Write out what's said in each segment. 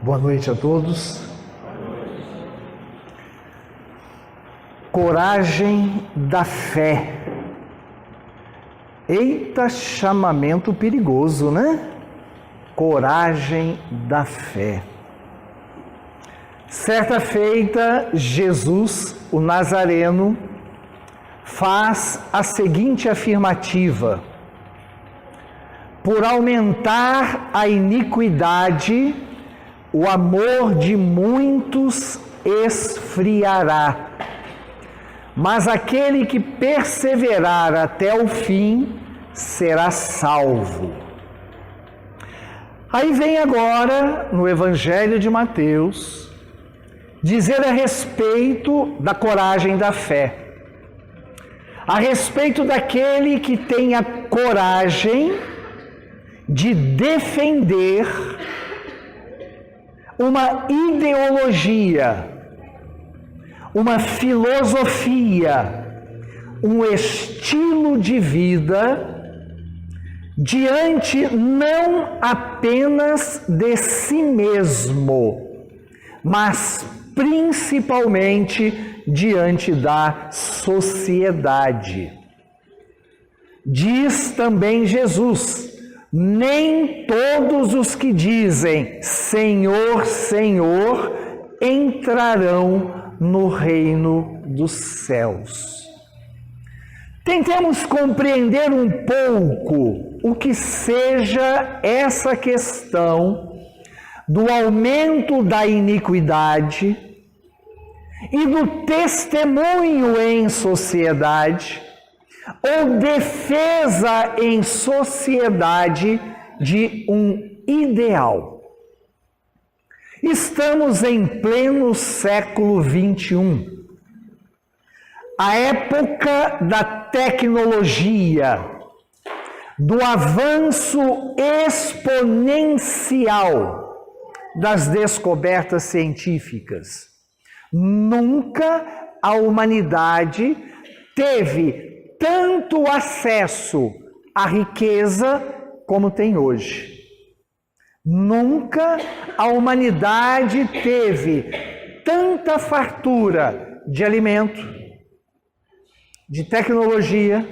Boa noite a todos. Coragem da fé. Eita, chamamento perigoso, né? Coragem da fé. Certa feita, Jesus, o Nazareno, faz a seguinte afirmativa: por aumentar a iniquidade, o amor de muitos esfriará, mas aquele que perseverar até o fim será salvo. Aí vem agora, no Evangelho de Mateus, dizer a respeito da coragem da fé, a respeito daquele que tem a coragem de defender uma ideologia, uma filosofia, um estilo de vida diante não apenas de si mesmo, mas principalmente diante da sociedade. Diz também Jesus: nem todos os que dizem Senhor, Senhor entrarão no reino dos céus. Tentemos compreender um pouco o que seja essa questão do aumento da iniquidade e do testemunho em sociedade, ou defesa em sociedade de um ideal. Estamos em pleno século XXI, a época da tecnologia, do avanço exponencial das descobertas científicas. Nunca a humanidade teve tanto acesso à riqueza como tem hoje. Nunca a humanidade teve tanta fartura de alimento, de tecnologia,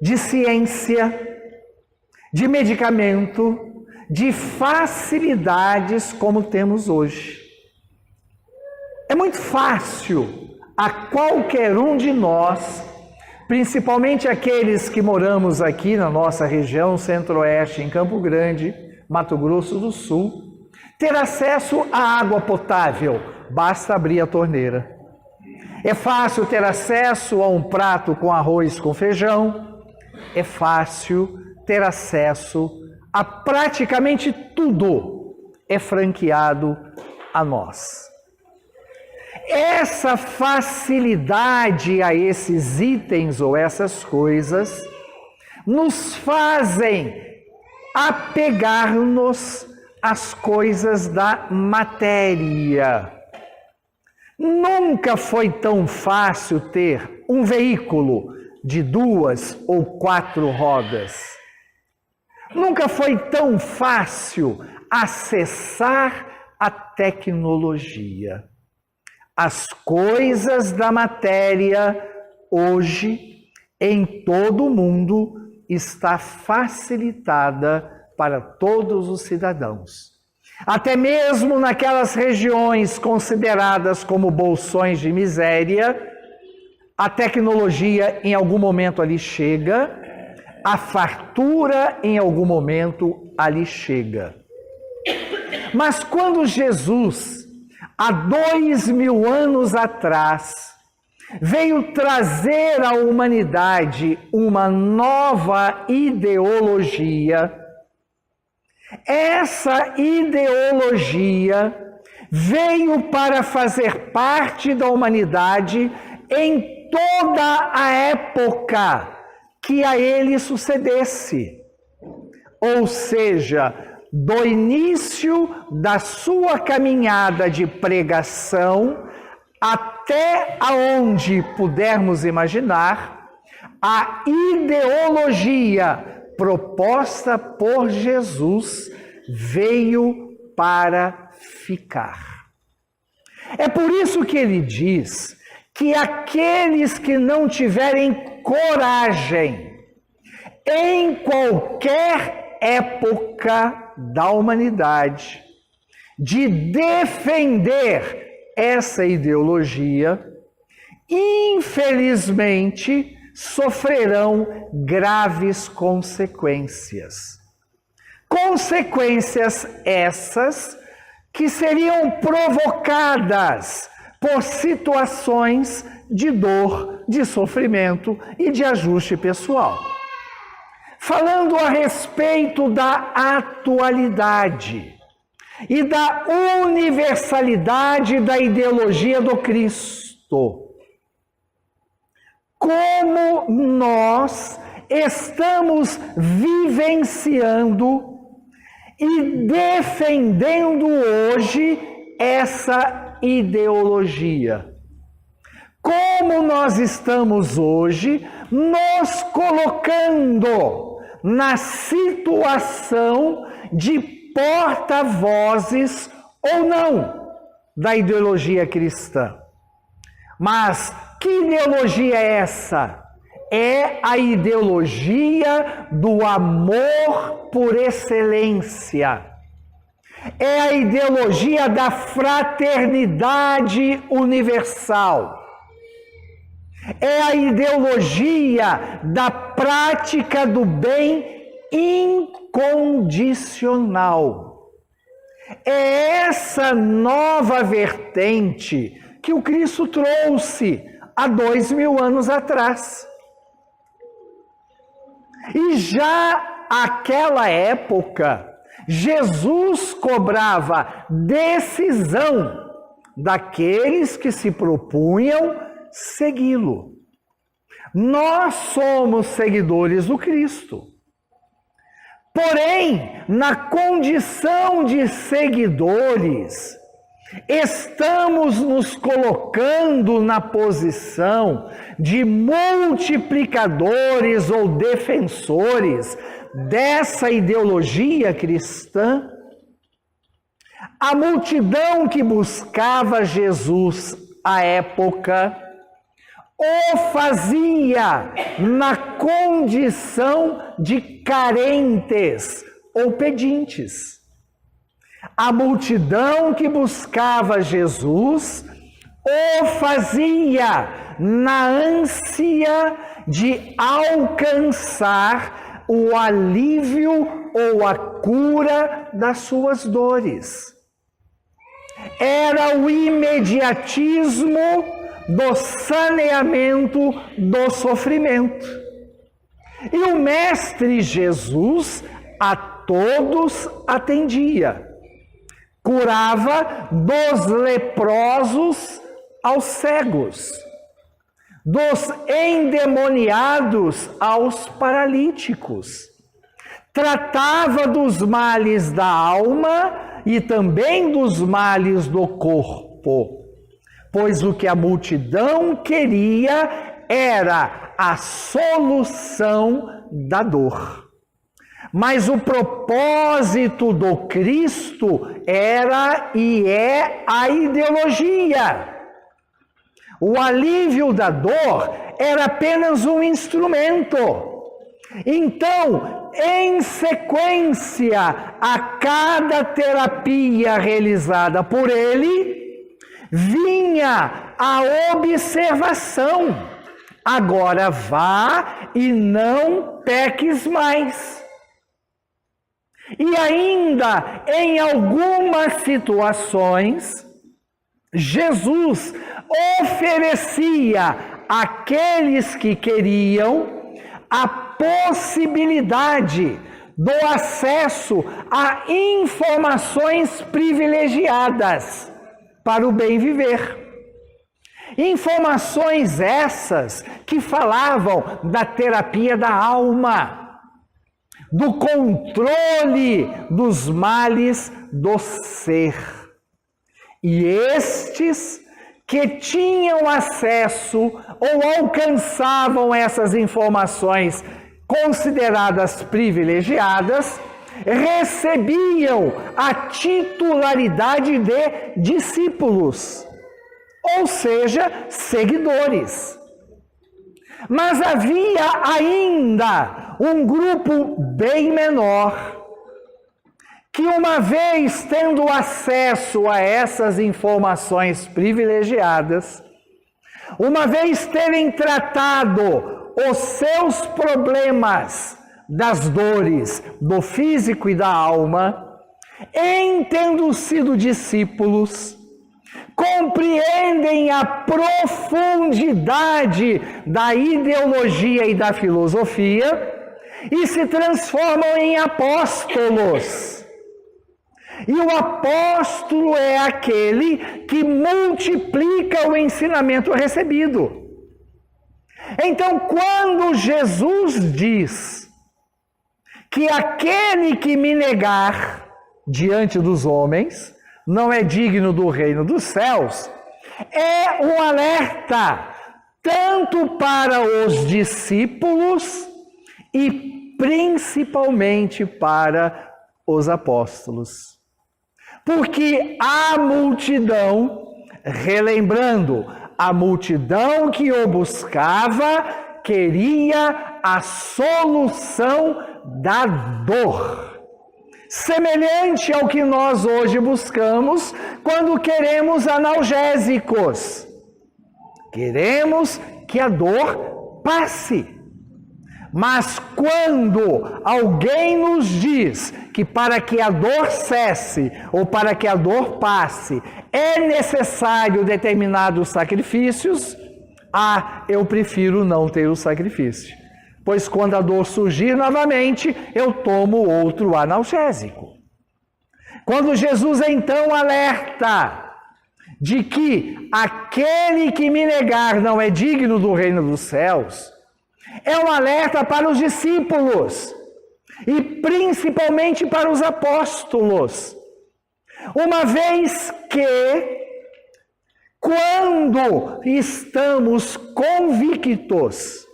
de ciência, de medicamento, de facilidades como temos hoje. É muito fácil a qualquer um de nós, principalmente aqueles que moramos aqui na nossa região centro-oeste, em Campo Grande, Mato Grosso do Sul, ter acesso à água potável, basta abrir a torneira. É fácil ter acesso a um prato com arroz com feijão, é fácil ter acesso a praticamente tudo, é franqueado a nós. Essa facilidade a esses itens ou essas coisas nos fazem apegar-nos às coisas da matéria. Nunca foi tão fácil ter um veículo de 2 ou 4 rodas. Nunca foi tão fácil acessar a tecnologia. As coisas da matéria, hoje, em todo o mundo, está facilitada para todos os cidadãos. Até mesmo naquelas regiões consideradas como bolsões de miséria, a tecnologia em algum momento ali chega, a fartura em algum momento ali chega. Mas quando Jesus, há 2000 anos atrás, veio trazer à humanidade uma nova ideologia, essa ideologia veio para fazer parte da humanidade em toda a época que a ele sucedesse. Ou seja, do início da sua caminhada de pregação até aonde pudermos imaginar, a ideologia proposta por Jesus veio para ficar. É por isso que ele diz que aqueles que não tiverem coragem em qualquer época da humanidade de defender essa ideologia, infelizmente sofrerão graves consequências. Consequências essas que seriam provocadas por situações de dor, de sofrimento e de ajuste pessoal. Falando a respeito da atualidade e da universalidade da ideologia do Cristo, como nós estamos vivenciando e defendendo hoje essa ideologia. Como nós estamos hoje nos colocando na situação de porta-vozes ou não da ideologia cristã. Mas que ideologia é essa? É a ideologia do amor por excelência. É a ideologia da fraternidade universal. É a ideologia da prática do bem incondicional. É essa nova vertente que o Cristo trouxe há 2000 anos atrás. E já naquela época, Jesus cobrava decisão daqueles que se propunham segui-lo. Nós somos seguidores do Cristo. Porém, na condição de seguidores, estamos nos colocando na posição de multiplicadores ou defensores dessa ideologia cristã. A multidão que buscava Jesus à época o fazia na condição de carentes ou pedintes. A multidão que buscava Jesus o fazia na ânsia de alcançar o alívio ou a cura das suas dores. Era o imediatismo do saneamento do sofrimento. E o Mestre Jesus a todos atendia. Curava dos leprosos aos cegos, dos endemoniados aos paralíticos. Tratava dos males da alma e também dos males do corpo, pois o que a multidão queria era a solução da dor. Mas o propósito do Cristo era e é a ideologia. O alívio da dor era apenas um instrumento. Então, em sequência a cada terapia realizada por ele, vinha a observação: agora vá e não peques mais. E ainda, em algumas situações, Jesus oferecia àqueles que queriam a possibilidade do acesso a informações privilegiadas para o bem viver. Informações essas que falavam da terapia da alma, do controle dos males do ser. E estes que tinham acesso ou alcançavam essas informações consideradas privilegiadas, recebiam a titularidade de discípulos, ou seja, seguidores. Mas havia ainda um grupo bem menor, que uma vez tendo acesso a essas informações privilegiadas, uma vez terem tratado os seus problemas das dores do físico e da alma, em tendo sido discípulos, compreendem a profundidade da ideologia e da filosofia e se transformam em apóstolos. E o apóstolo é aquele que multiplica o ensinamento recebido. Então, quando Jesus diz que aquele que me negar diante dos homens não é digno do reino dos céus, é um alerta tanto para os discípulos e principalmente para os apóstolos. Porque a multidão, relembrando, a multidão que o buscava queria a solução da dor. Semelhante ao que nós hoje buscamos quando queremos analgésicos. Queremos que a dor passe. Mas quando alguém nos diz que para que a dor cesse ou para que a dor passe é necessário determinados sacrifícios, eu prefiro não ter o sacrifício. Pois quando a dor surgir novamente, eu tomo outro analgésico. Quando Jesus então alerta de que aquele que me negar não é digno do reino dos céus, é um alerta para os discípulos e principalmente para os apóstolos. Uma vez que, quando estamos convictos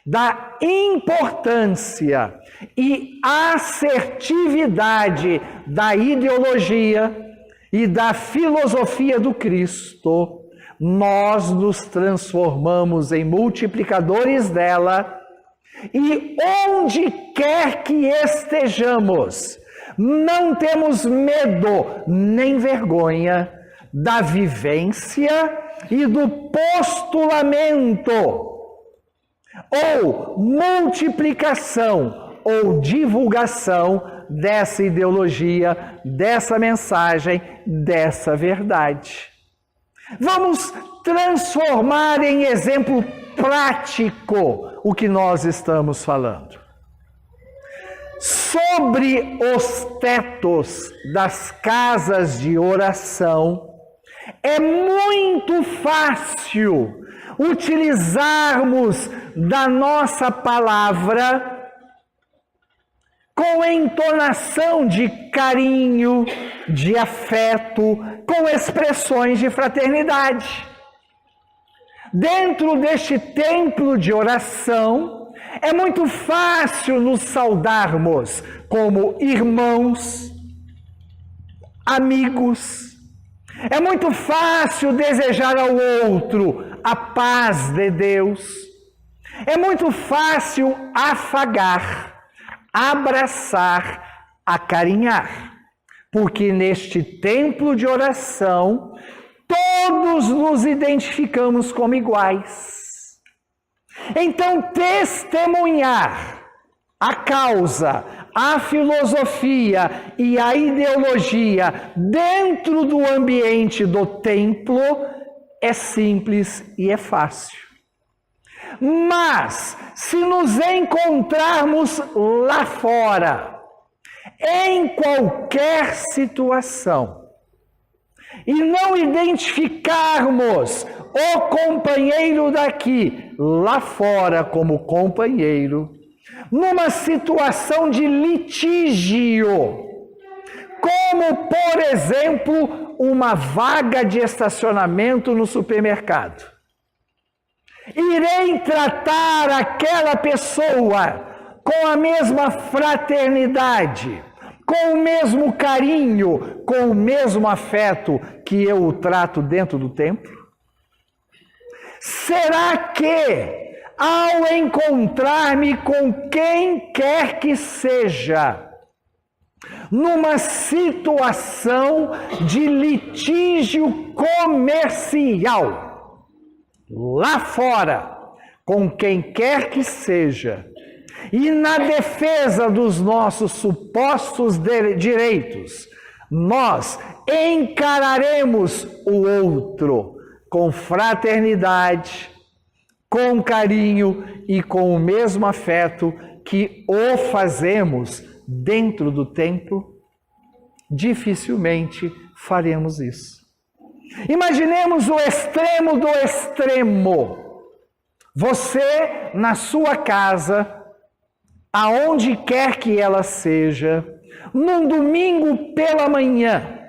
da importância e assertividade da ideologia e da filosofia do Cristo, nós nos transformamos em multiplicadores dela e onde quer que estejamos, não temos medo nem vergonha da vivência e do postulamento ou multiplicação ou divulgação dessa ideologia, dessa mensagem, dessa verdade. Vamos transformar em exemplo prático o que nós estamos falando. Sobre os tetos das casas de oração, é muito fácil utilizarmos da nossa palavra com entonação de carinho, de afeto, com expressões de fraternidade. Dentro deste templo de oração, é muito fácil nos saudarmos como irmãos, amigos. É muito fácil desejar ao outro a paz de Deus. É muito fácil afagar, abraçar, acarinhar. Porque neste templo de oração, todos nos identificamos como iguais. Então, testemunhar a causa, a filosofia e a ideologia dentro do ambiente do templo é simples e é fácil. Mas, se nos encontrarmos lá fora, em qualquer situação, e não identificarmos o companheiro daqui, lá fora como companheiro, numa situação de litígio, como, por exemplo, uma vaga de estacionamento no supermercado. Irei tratar aquela pessoa com a mesma fraternidade, com o mesmo carinho, com o mesmo afeto que eu o trato dentro do templo? Será que, ao encontrar-me com quem quer que seja, numa situação de litígio comercial, lá fora, com quem quer que seja, e na defesa dos nossos supostos direitos, nós encararemos o outro com fraternidade, com carinho e com o mesmo afeto que o fazemos dentro do templo? Dificilmente faremos isso. Imaginemos o extremo do extremo. Você, na sua casa, aonde quer que ela seja, num domingo pela manhã,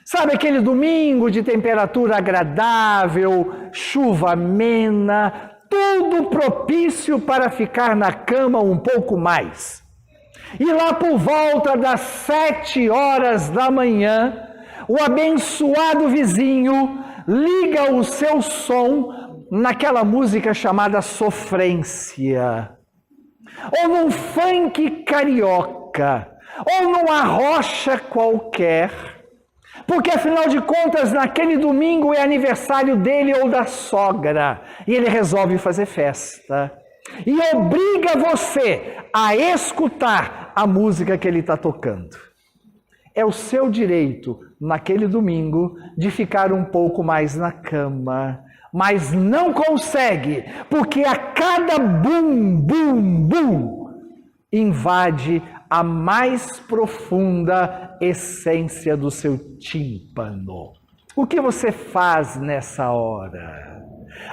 sabe aquele domingo de temperatura agradável, chuva amena, tudo propício para ficar na cama um pouco mais. E lá por volta das 7 horas da manhã, o abençoado vizinho liga o seu som naquela música chamada sofrência, ou num funk carioca, ou numa rocha qualquer, porque afinal de contas naquele domingo é aniversário dele ou da sogra, e ele resolve fazer festa, e obriga você a escutar a música que ele está tocando. É o seu direito, naquele domingo, de ficar um pouco mais na cama, mas não consegue, porque a cada bum, bum, bum, invade a mais profunda essência do seu tímpano. O que você faz nessa hora?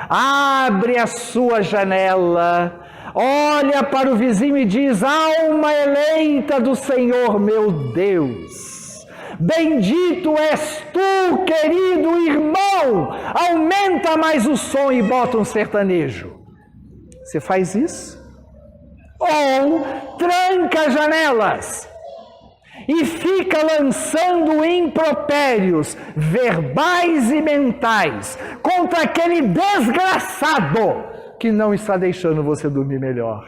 Abre a sua janela, olha para o vizinho e diz: alma eleita do Senhor meu Deus, bendito és tu, querido irmão, aumenta mais o som e bota um sertanejo. Você faz isso? Ou tranca as janelas e fica lançando impropérios verbais e mentais contra aquele desgraçado que não está deixando você dormir melhor.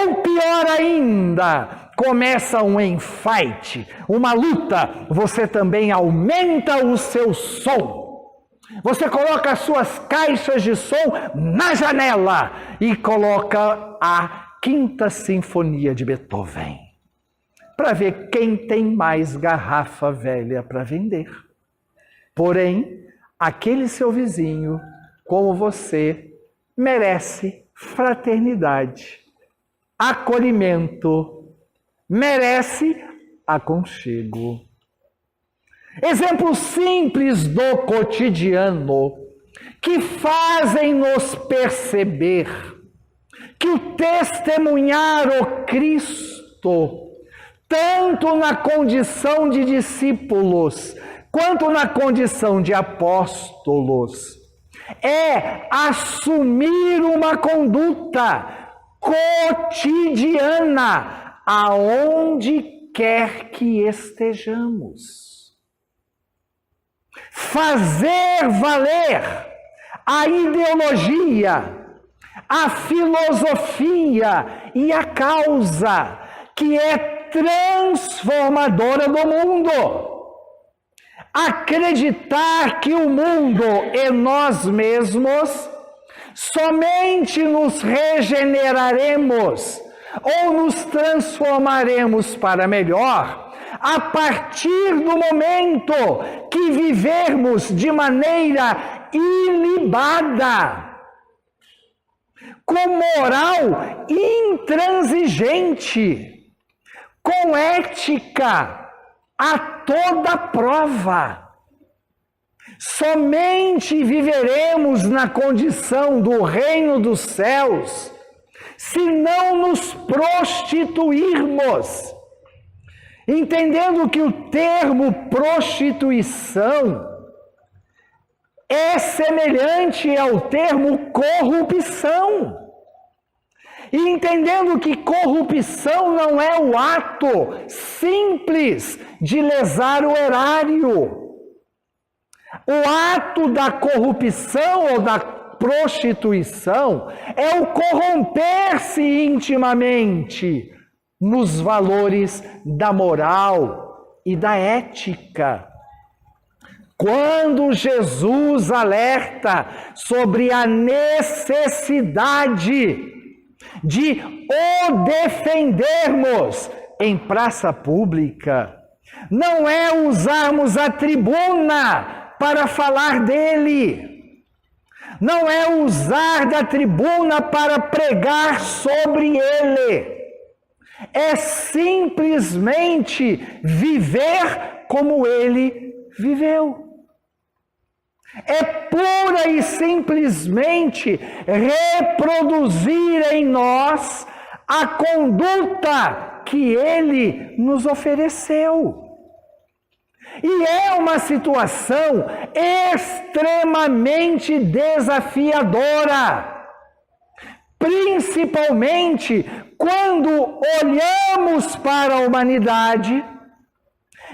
Ou pior ainda, começa um enfight, uma luta, você também aumenta o seu som. Você coloca as suas caixas de som na janela e coloca a Quinta Sinfonia de Beethoven, para ver quem tem mais garrafa velha para vender. Porém, aquele seu vizinho, como você, merece fraternidade, acolhimento, merece aconchego. Exemplos simples do cotidiano que fazem-nos perceber que o testemunhar o Cristo, tanto na condição de discípulos, quanto na condição de apóstolos, é assumir uma conduta cotidiana, aonde quer que estejamos. Fazer valer a ideologia, a filosofia e a causa que é transformadora do mundo. Acreditar que o mundo e nós mesmos somente nos regeneraremos ou nos transformaremos para melhor a partir do momento que vivermos de maneira ilibada, com moral intransigente, com ética a toda prova. Somente viveremos na condição do reino dos céus se não nos prostituirmos. Entendendo que o termo prostituição é semelhante ao termo corrupção. E entendendo que corrupção não é o ato simples de lesar o erário. O ato da corrupção ou da prostituição é o corromper-se intimamente nos valores da moral e da ética. Quando Jesus alerta sobre a necessidade de o defendermos em praça pública, não é usarmos a tribuna para falar dele, não é usar da tribuna para pregar sobre ele, é simplesmente viver como ele viveu. É pura e simplesmente reproduzir em nós a conduta que ele nos ofereceu. E é uma situação extremamente desafiadora, principalmente quando olhamos para a humanidade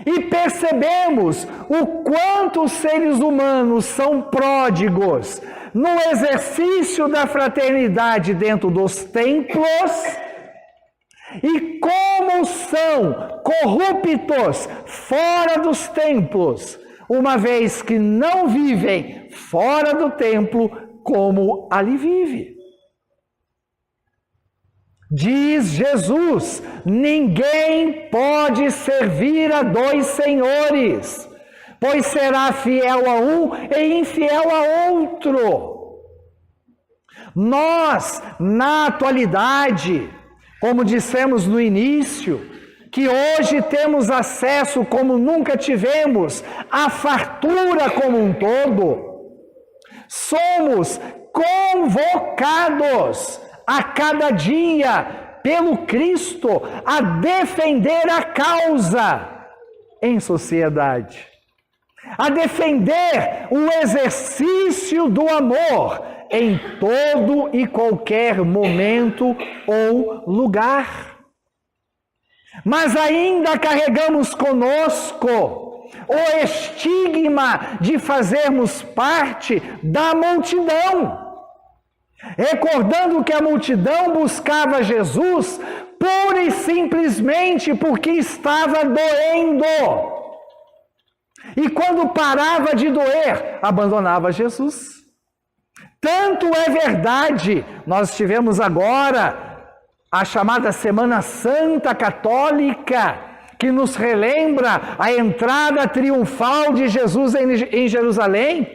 e percebemos o quanto os seres humanos são pródigos no exercício da fraternidade dentro dos templos e como são corruptos fora dos templos, uma vez que não vivem fora do templo como ali vive. Diz Jesus: ninguém pode servir a dois senhores, pois será fiel a um e infiel a outro. Nós, na atualidade, como dissemos no início, que hoje temos acesso como nunca tivemos à fartura como um todo, somos convocados a cada dia pelo Cristo a defender a causa em sociedade, a defender o exercício do amor em todo e qualquer momento ou lugar. Mas ainda carregamos conosco o estigma de fazermos parte da multidão, recordando que a multidão buscava Jesus pura e simplesmente porque estava doendo. E quando parava de doer, abandonava Jesus. Tanto é verdade, nós tivemos agora a chamada Semana Santa Católica, que nos relembra a entrada triunfal de Jesus em Jerusalém,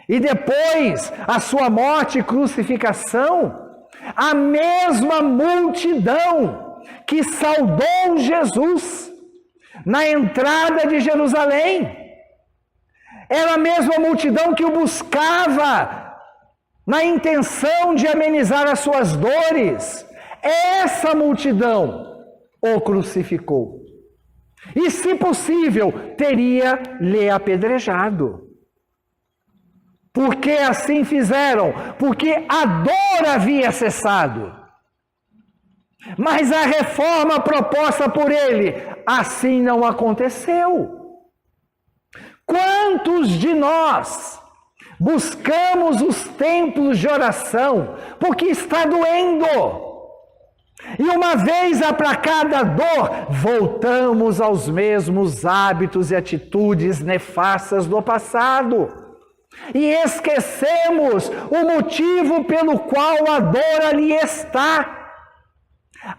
e depois a sua morte e crucificação. A mesma multidão que saudou Jesus na entrada de Jerusalém era a mesma multidão que o buscava na intenção de amenizar as suas dores. Essa multidão o crucificou. E, se possível, teria-lhe apedrejado. Por que assim fizeram? Porque a dor havia cessado. Mas a reforma proposta por ele, assim não aconteceu. Quantos de nós buscamos os templos de oração porque está doendo? E uma vez aplacada a dor, voltamos aos mesmos hábitos e atitudes nefastas do passado. E esquecemos o motivo pelo qual a dor ali está.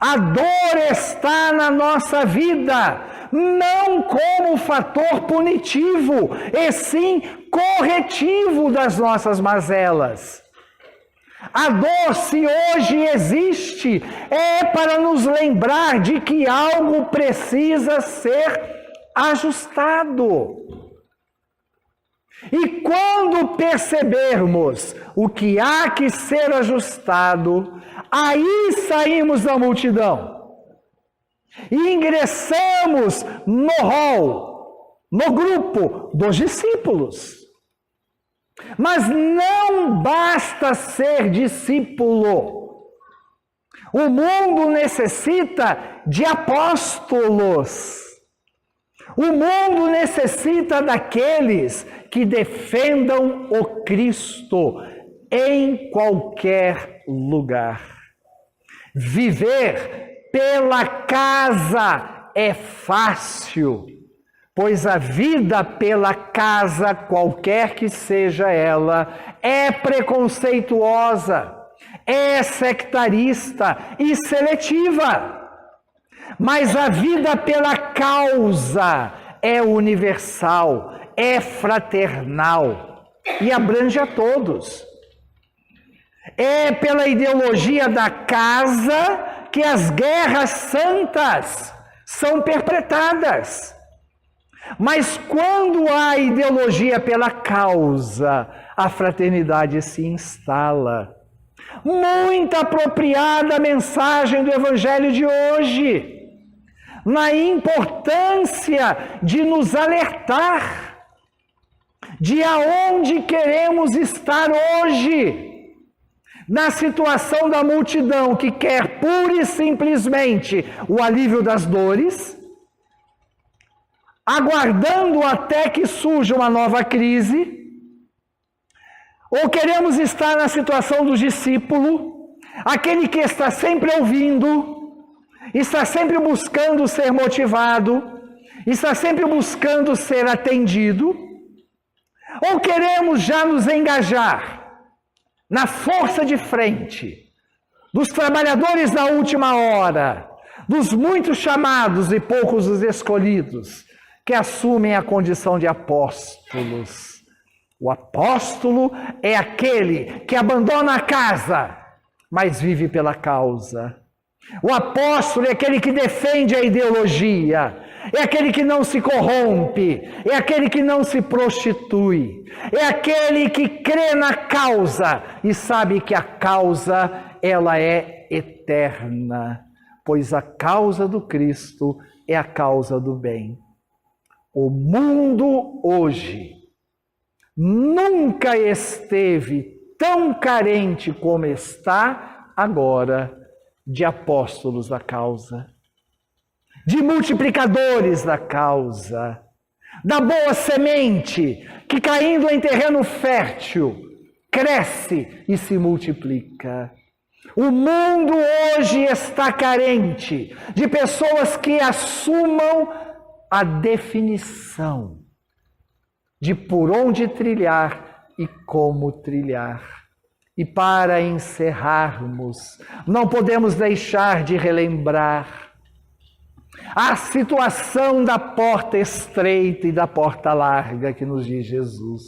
A dor está na nossa vida, não como fator punitivo, e sim corretivo das nossas mazelas. A dor, se hoje existe, é para nos lembrar de que algo precisa ser ajustado. E quando percebermos o que há que ser ajustado, aí saímos da multidão e ingressamos no hall, no grupo dos discípulos. Mas não basta ser discípulo. O mundo necessita de apóstolos. O mundo necessita daqueles que defendam o Cristo em qualquer lugar. Viver pela casa é fácil, pois a vida pela casa, qualquer que seja ela, é preconceituosa, é sectarista e seletiva. Mas a vida pela causa é universal, é fraternal e abrange a todos. É pela ideologia da casa que as guerras santas são perpetradas. Mas quando há ideologia pela causa, a fraternidade se instala. Muito apropriada a mensagem do Evangelho de hoje, na importância de nos alertar de aonde queremos estar hoje. Na situação da multidão que quer pura e simplesmente o alívio das dores, aguardando até que surja uma nova crise, ou queremos estar na situação do discípulo, aquele que está sempre ouvindo, está sempre buscando ser motivado, está sempre buscando ser atendido, ou queremos já nos engajar na força de frente dos trabalhadores da última hora, dos muitos chamados e poucos os escolhidos, que assumem a condição de apóstolos. O apóstolo é aquele que abandona a casa, mas vive pela causa. O apóstolo é aquele que defende a ideologia, é aquele que não se corrompe, é aquele que não se prostitui, é aquele que crê na causa e sabe que a causa, ela é eterna, pois a causa do Cristo é a causa do bem. O mundo hoje nunca esteve tão carente como está agora de apóstolos da causa, de multiplicadores da causa, da boa semente que, caindo em terreno fértil, cresce e se multiplica. O mundo hoje está carente de pessoas que assumam a definição de por onde trilhar e como trilhar. E para encerrarmos, não podemos deixar de relembrar a situação da porta estreita e da porta larga que nos diz Jesus.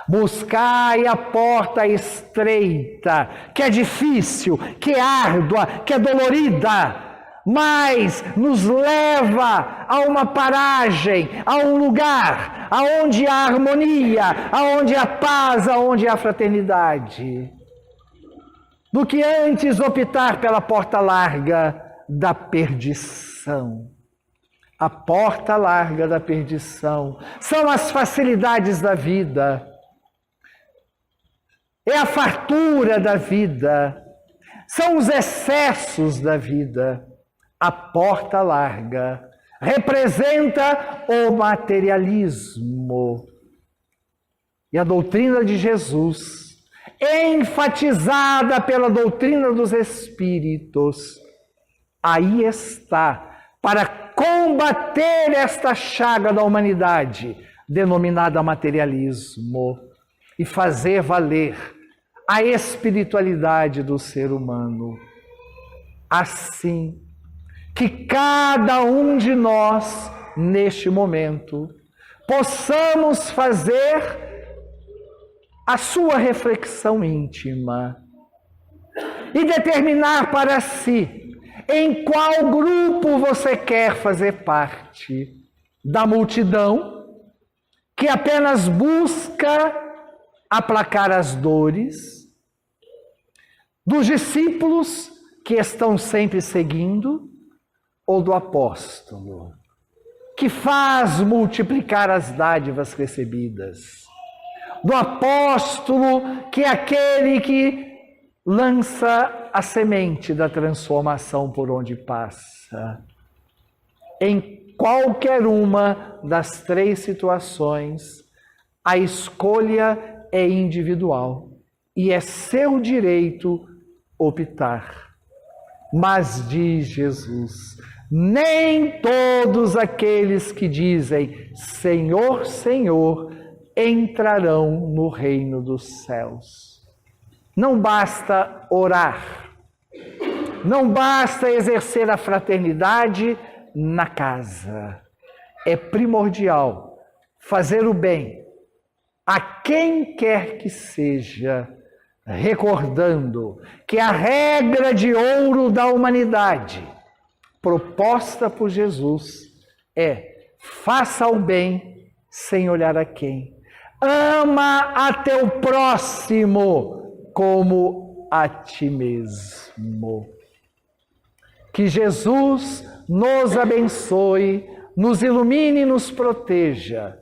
Buscai a porta estreita, que é difícil, que é árdua, que é dolorida, mas nos leva a uma paragem, a um lugar aonde há harmonia, aonde há paz, aonde há fraternidade, do que antes optar pela porta larga da perdição. A porta larga da perdição são as facilidades da vida, é a fartura da vida, são os excessos da vida. A porta larga representa o materialismo. E a doutrina de Jesus, enfatizada pela doutrina dos Espíritos, aí está, para combater esta chaga da humanidade, denominada materialismo, e fazer valer a espiritualidade do ser humano. Assim, que cada um de nós, neste momento, possamos fazer a sua reflexão íntima e determinar para si em qual grupo você quer fazer parte. Da multidão que apenas busca aplacar as dores, dos discípulos que estão sempre seguindo, ou do apóstolo, que faz multiplicar as dádivas recebidas, do apóstolo, que é aquele que lança a semente da transformação por onde passa. Em qualquer uma das três situações, a escolha é individual e é seu direito optar. Mas diz Jesus, nem todos aqueles que dizem Senhor, Senhor, entrarão no reino dos céus. Não basta orar, não basta exercer a fraternidade na casa. É primordial fazer o bem a quem quer que seja, recordando que a regra de ouro da humanidade proposta por Jesus é: faça o bem sem olhar a quem. Ama a teu próximo como a ti mesmo. Que Jesus nos abençoe, nos ilumine e nos proteja.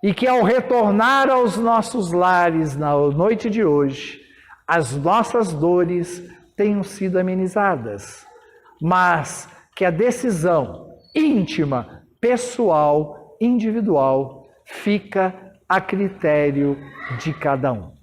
E que ao retornar aos nossos lares na noite de hoje, as nossas dores tenham sido amenizadas, mas que a decisão íntima, pessoal, individual, fica a critério de cada um.